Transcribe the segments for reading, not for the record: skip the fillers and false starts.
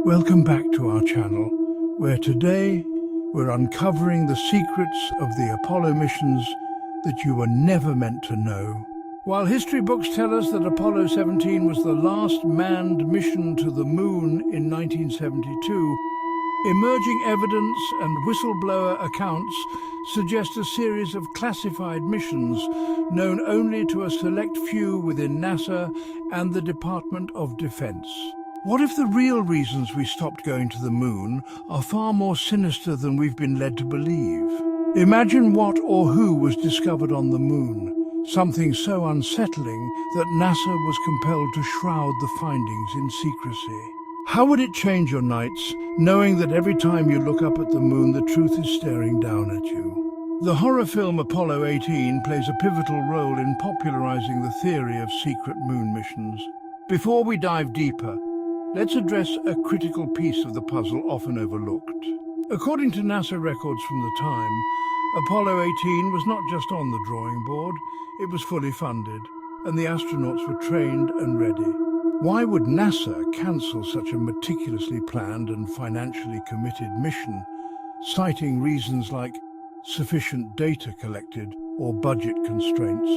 Welcome back to our channel, where today we're uncovering the secrets of the Apollo missions that you were never meant to know. While history books tell us that Apollo 17 was the last manned mission to the moon in 1972, emerging evidence and whistleblower accounts suggest a series of classified missions known only to a select few within NASA and the Department of Defense. What if the real reasons we stopped going to the moon are far more sinister than we've been led to believe? Imagine what or who was discovered on the moon, something so unsettling that NASA was compelled to shroud the findings in secrecy. How would it change your nights, knowing that every time you look up at the moon, the truth is staring down at you? The horror film Apollo 18 plays a pivotal role in popularizing the theory of secret moon missions. Before we dive deeper, let's address a critical piece of the puzzle often overlooked. According to NASA records from the time, Apollo 18 was not just on the drawing board, it was fully funded, and the astronauts were trained and ready. Why would NASA cancel such a meticulously planned and financially committed mission, citing reasons like sufficient data collected or budget constraints?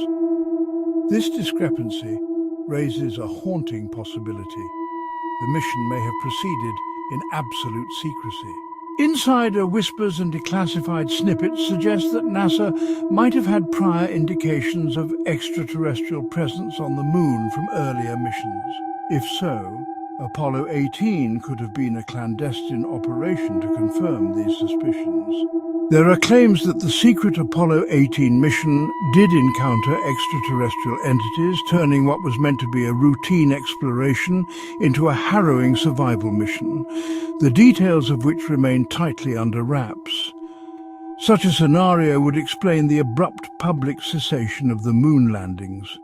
This discrepancy raises a haunting possibility. The mission may have proceeded in absolute secrecy. Insider whispers and declassified snippets suggest that NASA might have had prior indications of extraterrestrial presence on the moon from earlier missions. If so, Apollo 18 could have been a clandestine operation to confirm these suspicions. There are claims that the secret Apollo 18 mission did encounter extraterrestrial entities, turning what was meant to be a routine exploration into a harrowing survival mission, the details of which remain tightly under wraps. Such a scenario would explain the abrupt public cessation of the moon landings.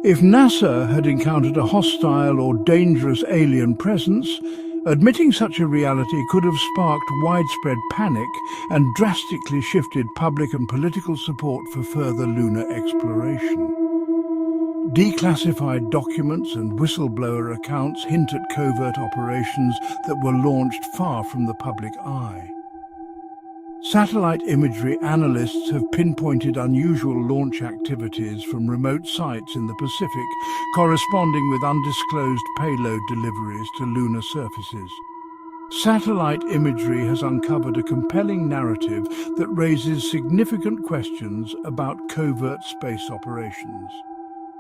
If NASA had encountered a hostile or dangerous alien presence, admitting such a reality could have sparked widespread panic and drastically shifted public and political support for further lunar exploration. Declassified documents and whistleblower accounts hint at covert operations that were launched far from the public eye. Satellite imagery analysts have pinpointed unusual launch activities from remote sites in the Pacific, corresponding with undisclosed payload deliveries to lunar surfaces. Satellite imagery has uncovered a compelling narrative that raises significant questions about covert space operations.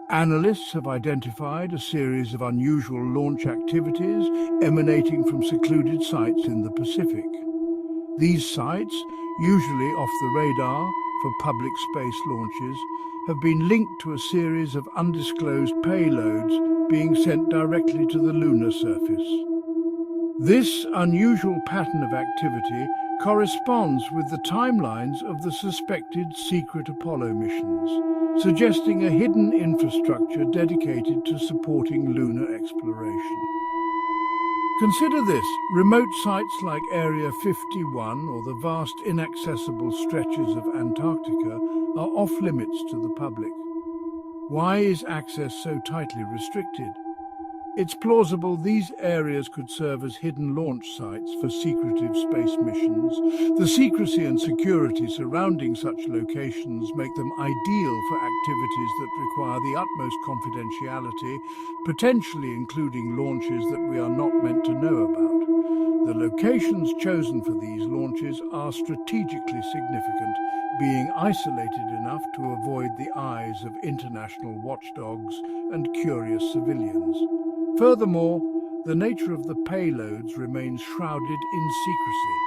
Analysts have identified a series of unusual launch activities emanating from secluded sites in the Pacific. These sites, usually off the radar for public space launches, have been linked to a series of undisclosed payloads being sent directly to the lunar surface. This unusual pattern of activity corresponds with the timelines of the suspected secret Apollo missions, suggesting a hidden infrastructure dedicated to supporting lunar exploration. Consider this: remote sites like Area 51 or the vast inaccessible stretches of Antarctica are off-limits to the public. Why is access so tightly restricted? It's plausible these areas could serve as hidden launch sites for secretive space missions. The secrecy and security surrounding such locations make them ideal for activities that require the utmost confidentiality, potentially including launches that we are not meant to know about. The locations chosen for these launches are strategically significant, being isolated enough to avoid the eyes of international watchdogs and curious civilians. Furthermore, the nature of the payloads remains shrouded in secrecy,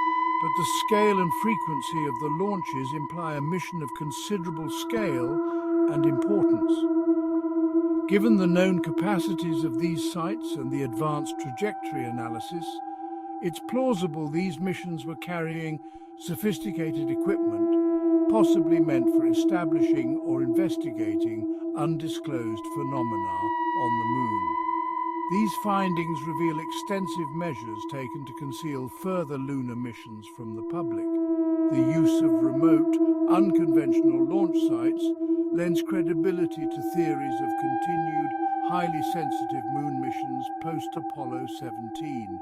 but the scale and frequency of the launches imply a mission of considerable scale and importance. Given the known capacities of these sites and the advanced trajectory analysis, it's plausible these missions were carrying sophisticated equipment, possibly meant for establishing or investigating undisclosed phenomena on the moon. These findings reveal extensive measures taken to conceal further lunar missions from the public. The use of remote, unconventional launch sites lends credibility to theories of continued, highly sensitive moon missions post-Apollo 17.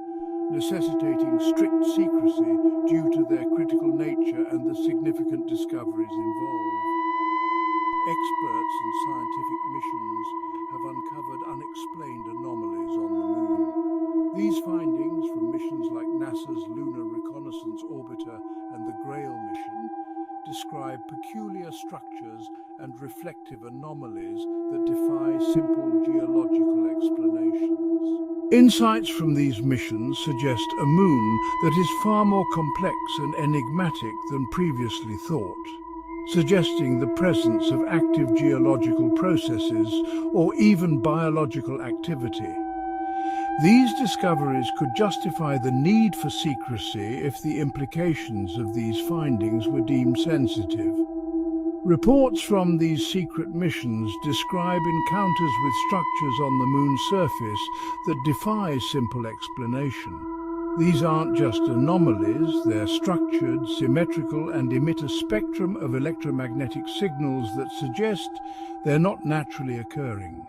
necessitating strict secrecy due to their critical nature and the significant discoveries involved. Experts and scientific missions have uncovered unexplained anomalies on the Moon. These findings from missions like NASA's Lunar Reconnaissance Orbiter and the Grail mission describe peculiar structures and reflective anomalies that defy simple geological explanations. Insights from these missions suggest a Moon that is far more complex and enigmatic than previously thought, suggesting the presence of active geological processes or even biological activity. These discoveries could justify the need for secrecy if the implications of these findings were deemed sensitive. Reports from these secret missions describe encounters with structures on the Moon's surface that defy simple explanation. These aren't just anomalies, they're structured, symmetrical, and emit a spectrum of electromagnetic signals that suggest they're not naturally occurring.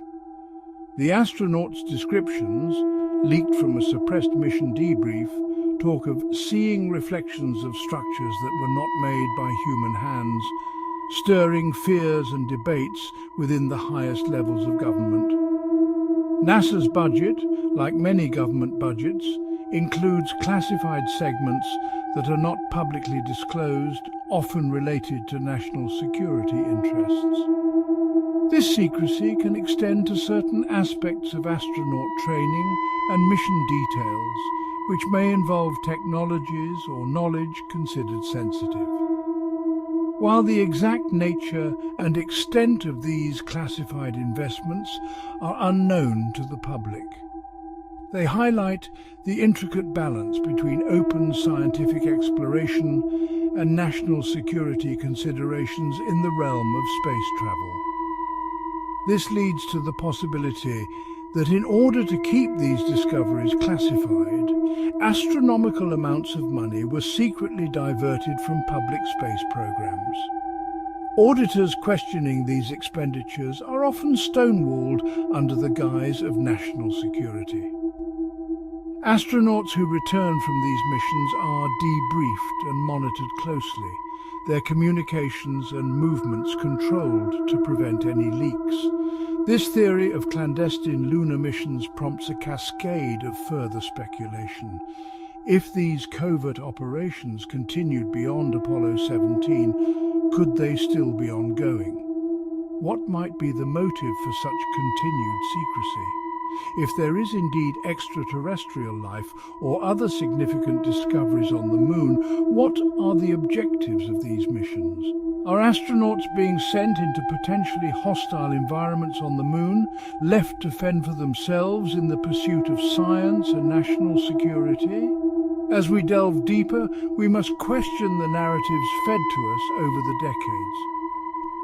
The astronauts' descriptions, leaked from a suppressed mission debrief, talk of seeing reflections of structures that were not made by human hands, stirring fears and debates within the highest levels of government. NASA's budget, like many government budgets, includes classified segments that are not publicly disclosed, often related to national security interests. This secrecy can extend to certain aspects of astronaut training and mission details, which may involve technologies or knowledge considered sensitive. While the exact nature and extent of these classified investments are unknown to the public, they highlight the intricate balance between open scientific exploration and national security considerations in the realm of space travel. This leads to the possibility that in order to keep these discoveries classified, astronomical amounts of money were secretly diverted from public space programs. Auditors questioning these expenditures are often stonewalled under the guise of national security. Astronauts who return from these missions are debriefed and monitored closely, their communications and movements controlled to prevent any leaks. This theory of clandestine lunar missions prompts a cascade of further speculation. If these covert operations continued beyond Apollo 17, could they still be ongoing? What might be the motive for such continued secrecy? If there is indeed extraterrestrial life or other significant discoveries on the Moon, what are the objectives of these missions? Are astronauts being sent into potentially hostile environments on the Moon, left to fend for themselves in the pursuit of science and national security? As we delve deeper, we must question the narratives fed to us over the decades.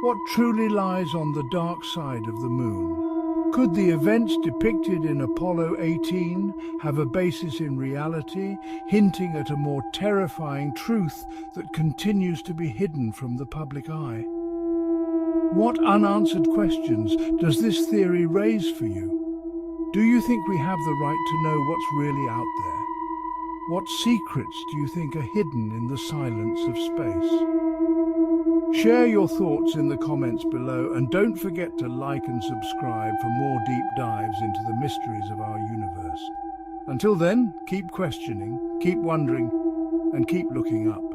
What truly lies on the dark side of the Moon? Could the events depicted in Apollo 18 have a basis in reality, hinting at a more terrifying truth that continues to be hidden from the public eye? What unanswered questions does this theory raise for you? Do you think we have the right to know what's really out there? What secrets do you think are hidden in the silence of space? Share your thoughts in the comments below, and don't forget to like and subscribe for more deep dives into the mysteries of our universe. Until then, keep questioning, keep wondering, and keep looking up.